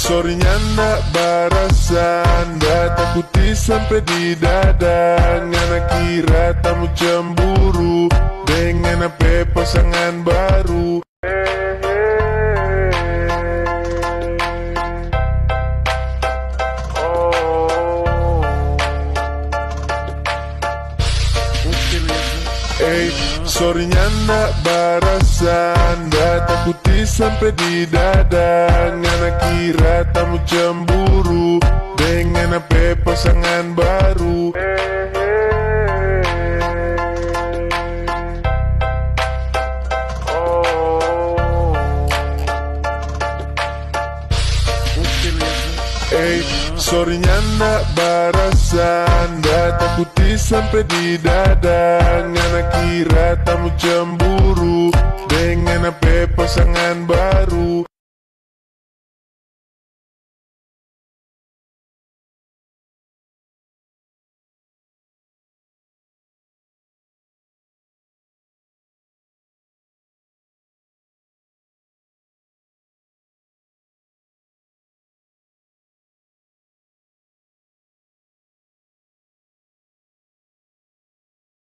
sorrynya ndak barasan, ndak takuti sampai di dada. Ngana kira tamu cemburu dengan apa pasangan baru. Sorrynya ndak barasan, ndak takuti sampai di dada. Ngana kira tamu cemburu dengan apa pasangan baru. Sorrynya ndak barasan, ndak takuti sampai di dada. Ngana kira tamu cemburu dengan apa pasangan baru.